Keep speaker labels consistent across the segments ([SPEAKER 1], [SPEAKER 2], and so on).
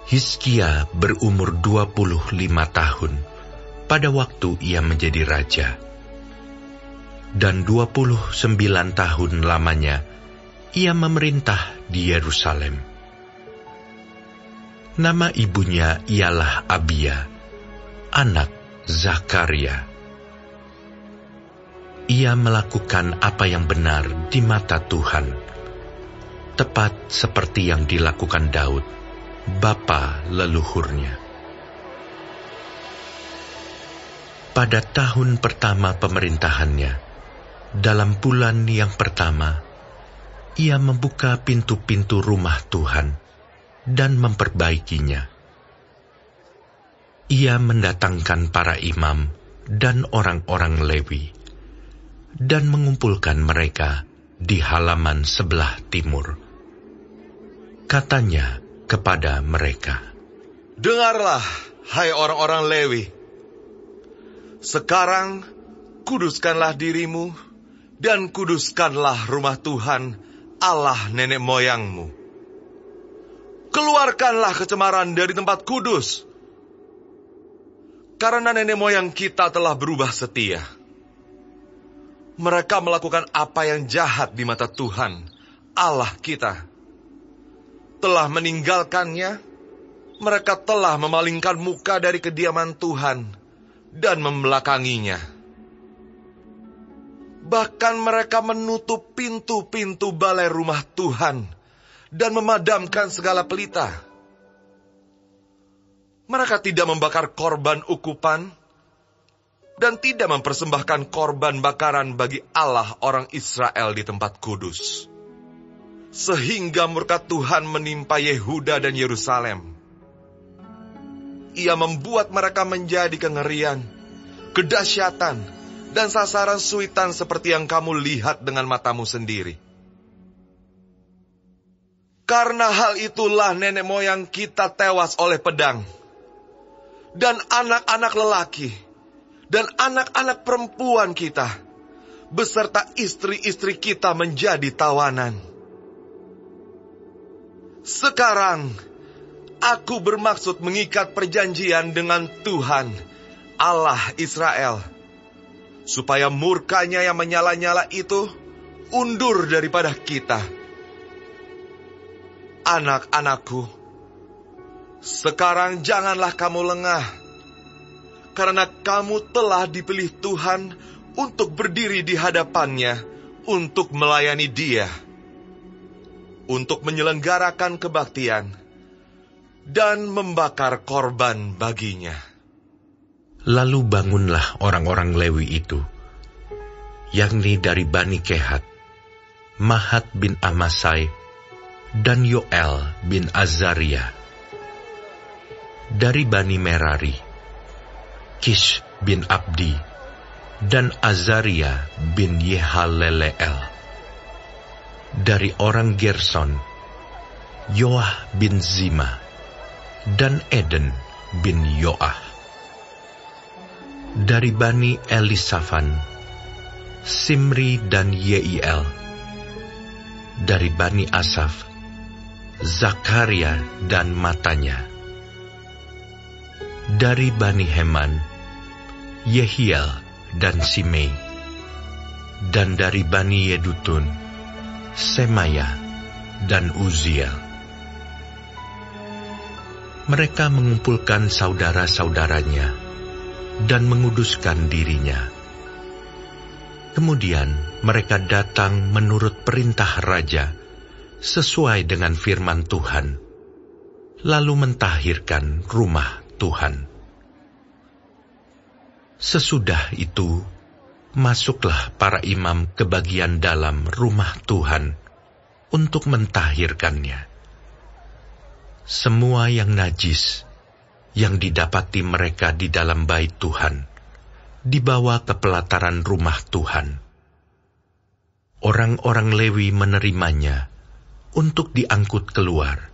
[SPEAKER 1] Hizkia berumur 25 tahun pada waktu ia menjadi raja. Dan 29 tahun lamanya ia memerintah di Yerusalem. Nama ibunya ialah Abia, anak Zakaria. Ia melakukan apa yang benar di mata Tuhan, tepat seperti yang dilakukan Daud, bapa leluhurnya. Pada tahun pertama pemerintahannya, dalam bulan yang pertama, ia membuka pintu-pintu rumah Tuhan dan memperbaikinya. Ia mendatangkan para imam dan orang-orang Lewi, dan mengumpulkan mereka di halaman sebelah timur. Katanya kepada mereka,
[SPEAKER 2] "Dengarlah, hai orang-orang Lewi. Sekarang kuduskanlah dirimu dan kuduskanlah rumah Tuhan, Allah nenek moyangmu. Keluarkanlah kecemaran dari tempat kudus, karena nenek moyang kita telah berubah setia. Mereka melakukan apa yang jahat di mata Tuhan, Allah kita. Telah meninggalkannya, mereka telah memalingkan muka dari kediaman Tuhan dan membelakanginya. Bahkan mereka menutup pintu-pintu balai rumah Tuhan dan memadamkan segala pelita. Mereka tidak membakar korban ukupan dan tidak mempersembahkan korban bakaran bagi Allah orang Israel di tempat kudus. Sehingga murka Tuhan menimpa Yehuda dan Yerusalem. Ia membuat mereka menjadi kengerian, kedahsyatan, dan sasaran suitan seperti yang kamu lihat dengan matamu sendiri. Karena hal itulah nenek moyang kita tewas oleh pedang, dan anak-anak lelaki, dan anak-anak perempuan kita, beserta istri-istri kita menjadi tawanan. Sekarang, aku bermaksud mengikat perjanjian dengan Tuhan, Allah Israel, supaya murkanya yang menyala-nyala itu undur daripada kita. Anak-anakku, sekarang janganlah kamu lengah, karena kamu telah dipilih Tuhan untuk berdiri di hadapannya, untuk melayani Dia, untuk menyelenggarakan kebaktian, dan membakar korban baginya."
[SPEAKER 1] Lalu bangunlah orang-orang Lewi itu, yakni dari Bani Kehat, Mahat bin Amasai, dan Yoel bin Azaria. Dari Bani Merari, Kish bin Abdi, dan Azaria bin Yehaleleel. Dari orang Gerson, Yoah bin Zima, dan Eden bin Yoah. Dari Bani Elisafan, Simri dan Yeiel. Dari Bani Asaf, Zakaria dan Matanya. Dari Bani Heman, Yehiel dan Simei. Dan dari Bani Yedutun, Semaya dan Uziel. Mereka mengumpulkan saudara-saudaranya dan menguduskan dirinya. Kemudian mereka datang menurut perintah raja, sesuai dengan firman Tuhan, lalu mentahirkan rumah Tuhan. Sesudah itu, masuklah para imam ke bagian dalam rumah Tuhan untuk mentahirkannya. Semua yang najis yang didapati mereka di dalam bait Tuhan dibawa ke pelataran rumah Tuhan. Orang-orang Lewi menerimanya untuk diangkut keluar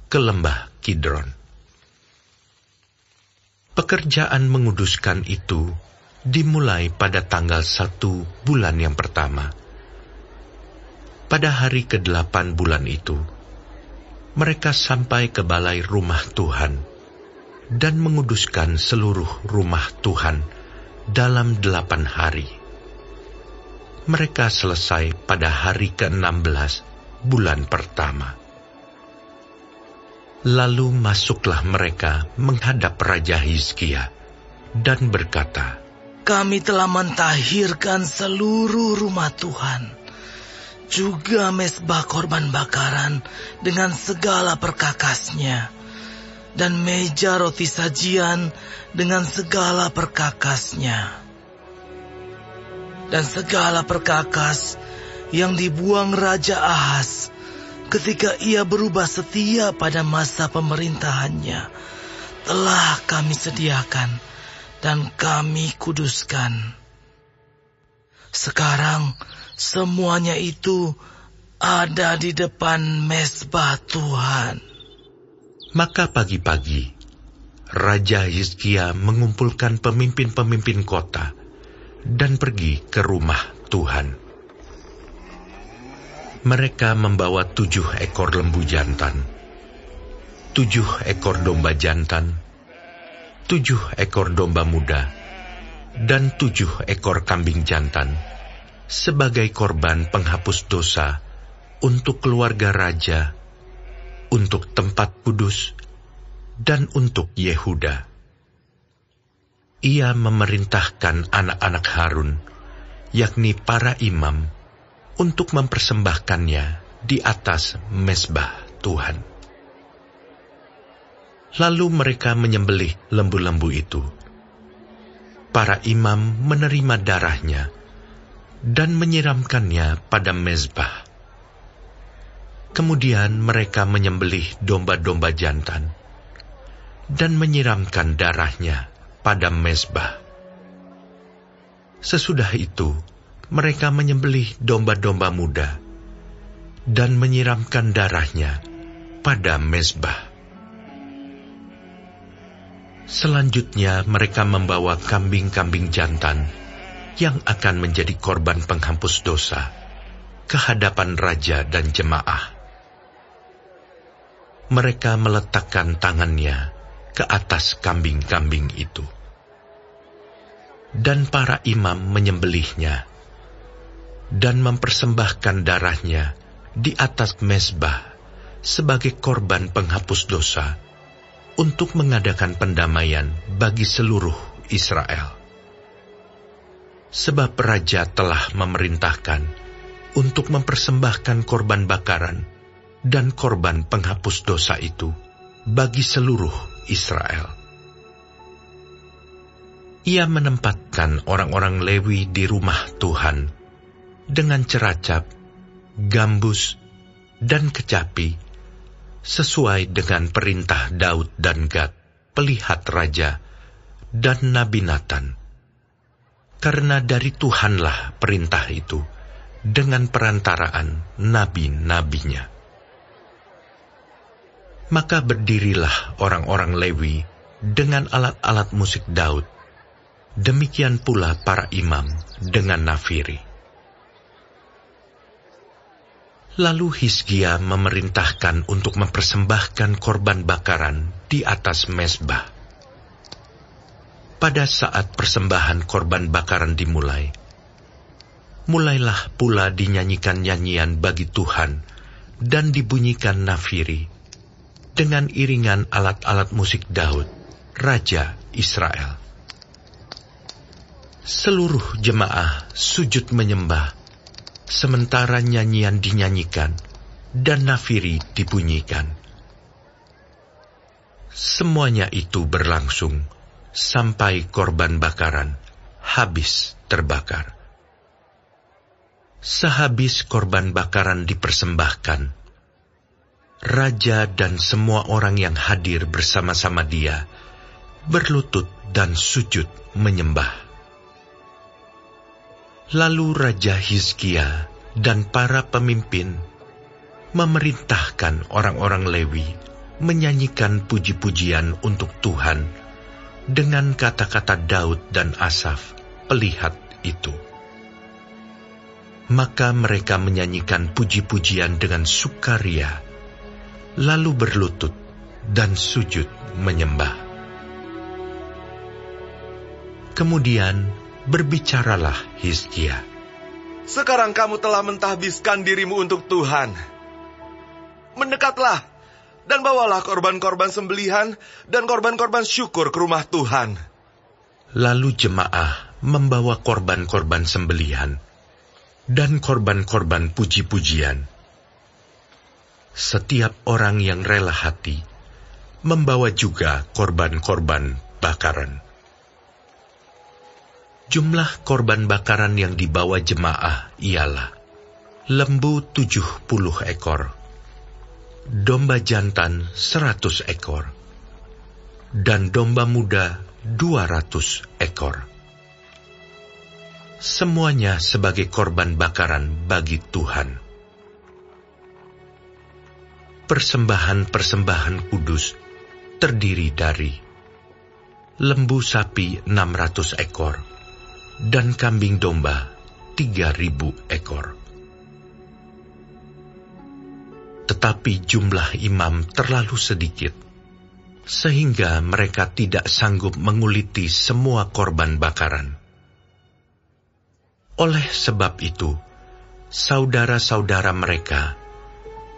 [SPEAKER 1] ke lembah Kidron. Pekerjaan menguduskan itu dimulai pada tanggal 1 bulan yang pertama. Pada hari ke-8 bulan itu, mereka sampai ke balai rumah Tuhan dan menguduskan seluruh rumah Tuhan dalam 8 hari. Mereka selesai pada hari ke-16 bulan pertama. Lalu masuklah mereka menghadap Raja Hizkia dan berkata,
[SPEAKER 3] "Kami telah mentahirkan seluruh rumah Tuhan, juga mezbah korban bakaran dengan segala perkakasnya, dan meja roti sajian dengan segala perkakasnya, dan segala perkakas yang dibuang Raja Ahaz ketika ia berubah setia pada masa pemerintahannya, telah kami sediakan dan kami kuduskan. Sekarang semuanya itu ada di depan mezbah Tuhan."
[SPEAKER 1] Maka pagi-pagi, Raja Hizkia mengumpulkan pemimpin-pemimpin kota dan pergi ke rumah Tuhan. Mereka membawa 7 ekor lembu jantan, 7 ekor domba jantan, 7 ekor domba muda, dan 7 ekor kambing jantan sebagai korban penghapus dosa untuk keluarga raja, untuk tempat kudus, dan untuk Yehuda. Ia memerintahkan anak-anak Harun, yakni para imam, untuk mempersembahkannya di atas mezbah Tuhan. Lalu mereka menyembelih lembu-lembu itu. Para imam menerima darahnya dan menyiramkannya pada mezbah. Kemudian mereka menyembelih domba-domba jantan dan menyiramkan darahnya pada mezbah. Sesudah itu, mereka menyembelih domba-domba muda dan menyiramkan darahnya pada mezbah. Selanjutnya mereka membawa kambing-kambing jantan yang akan menjadi korban penghapus dosa ke hadapan raja dan jemaah. Mereka meletakkan tangannya ke atas kambing-kambing itu, dan para imam menyembelihnya dan mempersembahkan darahnya di atas mezbah sebagai korban penghapus dosa untuk mengadakan pendamaian bagi seluruh Israel. Sebab raja telah memerintahkan untuk mempersembahkan korban bakaran dan korban penghapus dosa itu bagi seluruh Israel. Ia menempatkan orang-orang Lewi di rumah Tuhan dengan ceracap, gambus, dan kecapi, sesuai dengan perintah Daud dan Gad, pelihat raja, dan Nabi Natan. Karena dari Tuhanlah perintah itu, dengan perantaraan nabi-nabinya. Maka berdirilah orang-orang Lewi dengan alat-alat musik Daud, demikian pula para imam dengan nafiri. Lalu Hizkia memerintahkan untuk mempersembahkan korban bakaran di atas mezbah. Pada saat persembahan korban bakaran dimulai, mulailah pula dinyanyikan nyanyian bagi Tuhan dan dibunyikan nafiri dengan iringan alat-alat musik Daud, Raja Israel. Seluruh jemaah sujud menyembah sementara nyanyian dinyanyikan dan nafiri dibunyikan. Semuanya itu berlangsung sampai korban bakaran habis terbakar. Sehabis korban bakaran dipersembahkan, raja dan semua orang yang hadir bersama-sama dia berlutut dan sujud menyembah. Lalu Raja Hizkia dan para pemimpin memerintahkan orang-orang Lewi menyanyikan puji-pujian untuk Tuhan dengan kata-kata Daud dan Asaf, pelihat itu. Maka mereka menyanyikan puji-pujian dengan sukaria lalu berlutut dan sujud menyembah. Kemudian berbicaralah Hizkia.
[SPEAKER 2] Sekarang kamu telah mentahbiskan dirimu untuk Tuhan. Mendekatlah dan bawalah korban-korban sembelihan dan korban-korban syukur ke rumah Tuhan.
[SPEAKER 1] Lalu jemaah membawa korban-korban sembelihan dan korban-korban puji-pujian. Setiap orang yang rela hati membawa juga korban-korban bakaran. Jumlah korban bakaran yang dibawa jemaah ialah lembu 70 ekor, domba jantan 100 ekor, dan domba muda 200 ekor. Semuanya sebagai korban bakaran bagi Tuhan. Persembahan-persembahan kudus terdiri dari lembu sapi 600 ekor dan kambing domba 3.000 ekor. Tetapi jumlah imam terlalu sedikit, sehingga mereka tidak sanggup menguliti semua korban bakaran. Oleh sebab itu, saudara-saudara mereka,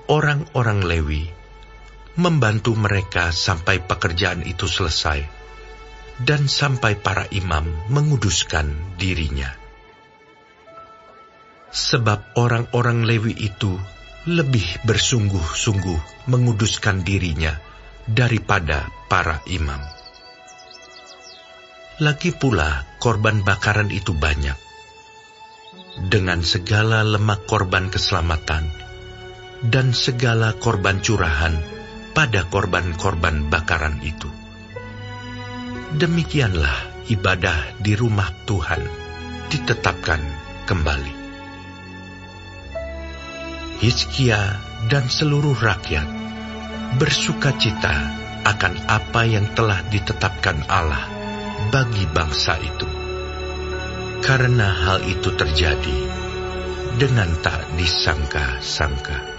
[SPEAKER 1] orang-orang Lewi, membantu mereka sampai pekerjaan itu selesai, dan sampai para imam menguduskan dirinya. Sebab orang-orang Lewi itu lebih bersungguh-sungguh menguduskan dirinya daripada para imam. Lagi pula korban bakaran itu banyak, dengan segala lemak korban keselamatan dan segala korban curahan pada korban-korban bakaran itu. Demikianlah ibadah di rumah Tuhan ditetapkan kembali. Hizkia dan seluruh rakyat bersukacita akan apa yang telah ditetapkan Allah bagi bangsa itu, karena hal itu terjadi dengan tak disangka-sangka.